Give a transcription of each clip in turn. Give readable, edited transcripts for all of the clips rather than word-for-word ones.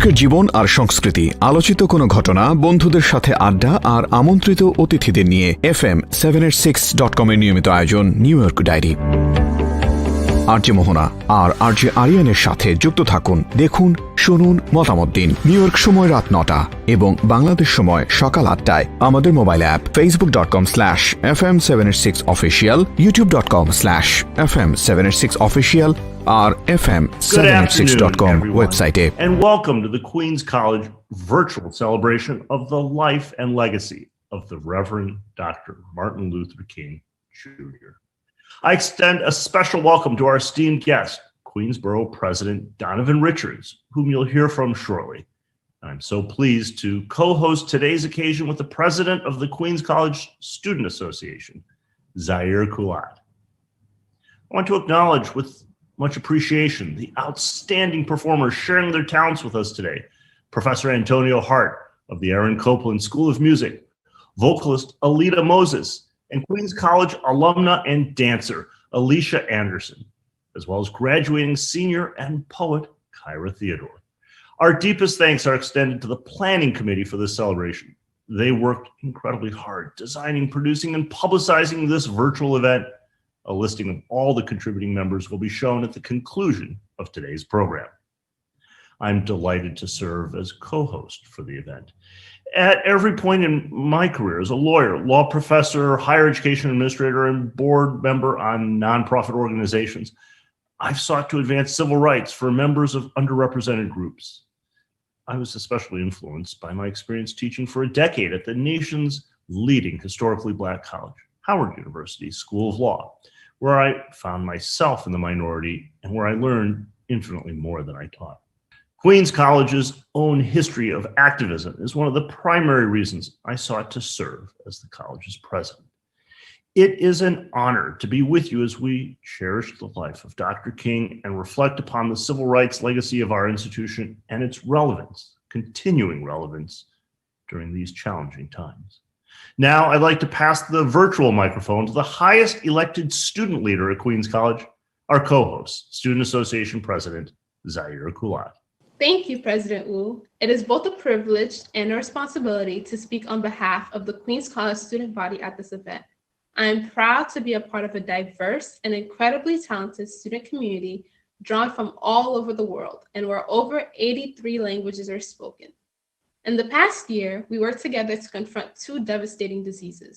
নিউইয়র্কের জীবন আর সংস্কৃতি, আলোচিত কোনো ঘটনা, বন্ধুদের সাথে আড্ডা আর আমন্ত্রিত অতিথিদের নিয়ে FM786.com এর নিয়মিত আয়োজন নিউ ইয়র্ক ডায়েরি। আরজে মোহনা আর আরজে আরিয়ানের সাথে যুক্ত থাকুন, দেখুন, শুনুন, মতামত দিন। নিউ ইয়র্ক সময় রাত 9টা এবং বাংলাদেশ সময় সকাল 8টায় আমাদের মোবাইল অ্যাপ, facebook.com/FM786official, youtube.com/FM786official আর FM786.com ওয়েবসাইটে। And welcome to the Queens College virtual celebration of the life and legacy of the Reverend Dr. Martin Luther King Jr. I extend a special welcome to our esteemed guest, Queensboro President Donovan Richards, whom you'll hear from shortly. I'm so pleased to co-host today's occasion with the president of the Queens College Student Association, Zaire Kulat. I want to acknowledge with much appreciation the outstanding performers sharing their talents with us today. Professor Antonio Hart of the Aaron Copland School of Music, vocalist Alita Moses, and Queens College alumna and dancer Alicia Anderson, as well as graduating senior and poet Kyra Theodore. Our deepest thanks are extended to the planning committee for this celebration. They worked incredibly hard designing, producing, and publicizing this virtual event. A listing of all the contributing members will be shown at the conclusion of today's program. I'm delighted to serve as co-host for the event. At every point in my career as a lawyer, law professor, higher education administrator, and board member on nonprofit organizations, I've sought to advance civil rights for members of underrepresented groups. I was especially influenced by my experience teaching for a decade at the nation's leading historically Black college, Howard University School of Law, where I found myself in the minority and where I learned infinitely more than I taught. Queens College's own history of activism is one of the primary reasons I sought to serve as the college's president. It is an honor to be with you as we cherish the life of Dr. King and reflect upon the civil rights legacy of our institution and its relevance, continuing relevance, during these challenging times. Now, I'd like to pass the virtual microphone to the highest elected student leader at Queens College, our co-host, Student Association President, Zaire Kulat. Thank you, President Wu. It is both a privilege and a responsibility to speak on behalf of the Queens College student body at this event. I am proud to be a part of a diverse and incredibly talented student community drawn from all over the world and where over 83 languages are spoken. In the past year, we worked together to confront two devastating diseases,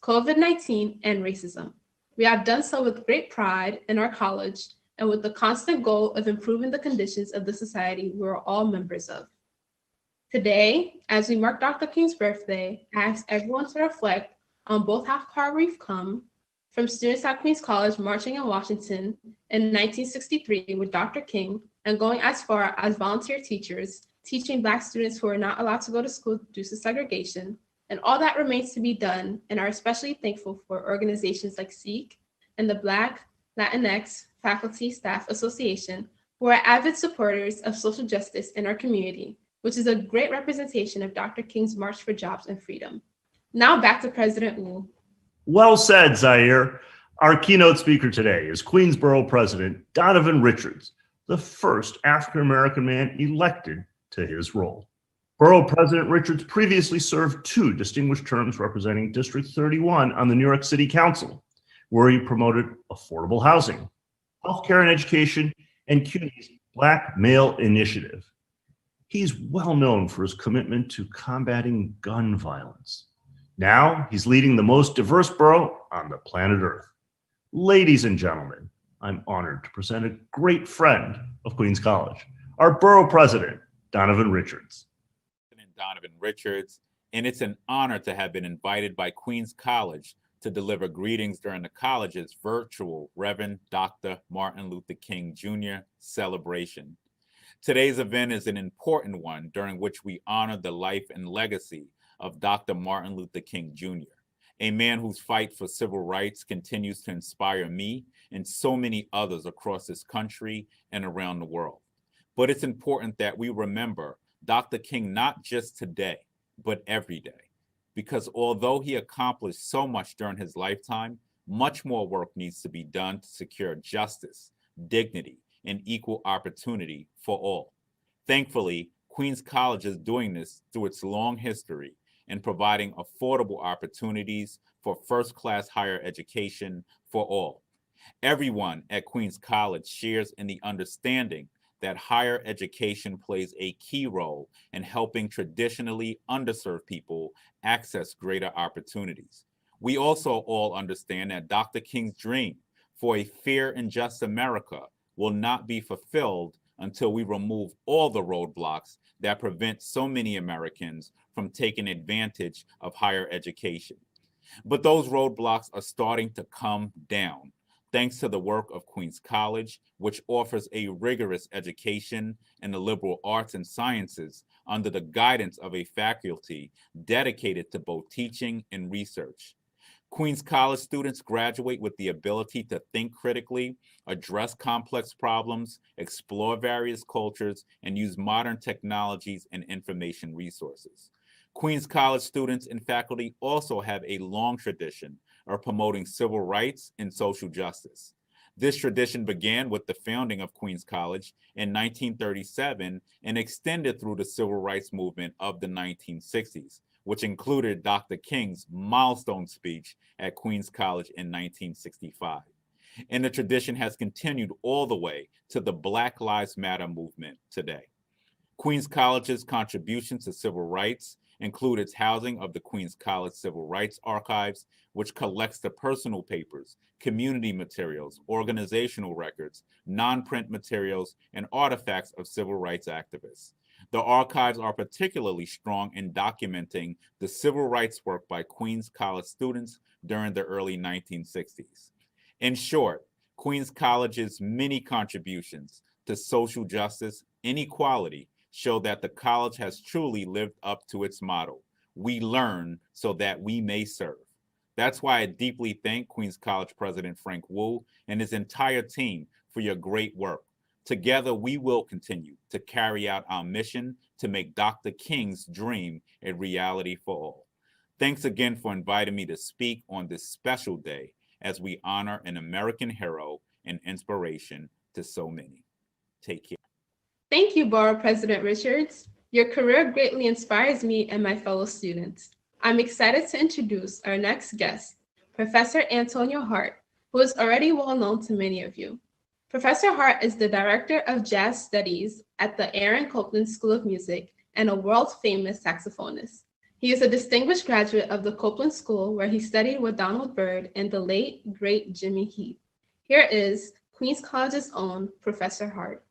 COVID-19 and racism. We have done so with great pride in our college and with the constant goal of improving the conditions of the society we're all members of. Today, as we mark Dr. King's birthday, I ask everyone to reflect on both how far we've come, from students at Queens College marching in Washington in 1963 with Dr. King and going as far as volunteer teachers, teaching Black students who are not allowed to go to school due to segregation, and all that remains to be done, and are especially thankful for organizations like SEEK and the Black, Latinx, Faculty Staff Association, who are avid supporters of social justice in our community, which is a great representation of Dr. King's March for Jobs and Freedom. Now back to President Wu. Well said, Zaire. Our keynote speaker today is Queensboro President Donovan Richards, the first African-American man elected to his role. Borough President Richards previously served 2 distinguished terms representing District 31 on the New York City Council, where he promoted affordable housing, healthcare and education, and CUNY's Black Male Initiative. He's well known for his commitment to combating gun violence. Now he's leading the most diverse borough on the planet Earth. Ladies and gentlemen, I'm honored to present a great friend of Queens College, our borough president, Donovan Richards. Donovan Richards, and it's an honor to have been invited by Queens College to deliver greetings during the college's virtual Reverend Dr. Martin Luther King Jr. celebration. Today's event is an important one during which we honor the life and legacy of Dr. Martin Luther King Jr., a man whose fight for civil rights continues to inspire me and so many others across this country and around the world. But it's important that we remember Dr. King not just today, but every day, because although he accomplished so much during his lifetime, much more work needs to be done to secure justice, dignity, and equal opportunity for all. Thankfully, Queens College is doing this through its long history in providing affordable opportunities for first-class higher education for all. Everyone at Queens College shares in the understanding that higher education plays a key role in helping traditionally underserved people access greater opportunities. We also all understand that Dr. King's dream for a fair and just America will not be fulfilled until we remove all the roadblocks that prevent so many Americans from taking advantage of higher education. But those roadblocks are starting to come down, thanks to the work of Queens College, which offers a rigorous education in the liberal arts and sciences under the guidance of a faculty dedicated to both teaching and research. Queens College students graduate with the ability to think critically, address complex problems, explore various cultures, and use modern technologies and information resources. Queens College students and faculty also have a long tradition of promoting civil rights and social justice. This tradition began with the founding of Queens College in 1937 and extended through the civil rights movement of the 1960s, which included Dr. King's milestone speech at Queens College in 1965. And the tradition has continued all the way to the Black Lives Matter movement today. Queens College's contributions to civil rights include its housing of the Queens College Civil Rights Archives, which collects the personal papers, community materials, organizational records, non-print materials, and artifacts of civil rights activists. The archives are particularly strong in documenting the civil rights work by Queens College students during the early 1960s. In short, Queens College's many contributions to social justice and equality show that the college has truly lived up to its motto, "We learn so that we may serve." That's why I deeply thank Queens College President Frank Wu and his entire team for your great work. Together, we will continue to carry out our mission to make Dr. King's dream a reality for all. Thanks again for inviting me to speak on this special day as we honor an American hero and inspiration to so many. Take care. Thank you, Borough President Richards. Your career greatly inspires me and my fellow students. I'm excited to introduce our next guest, Professor Antonio Hart, who is already well known to many of you. Professor Hart is the Director of Jazz Studies at the Aaron Copland School of Music and a world-famous saxophonist. He is a distinguished graduate of the Copland School, where he studied with Donald Byrd and the late, great Jimmy Heath. Here is Queens College's own Professor Hart.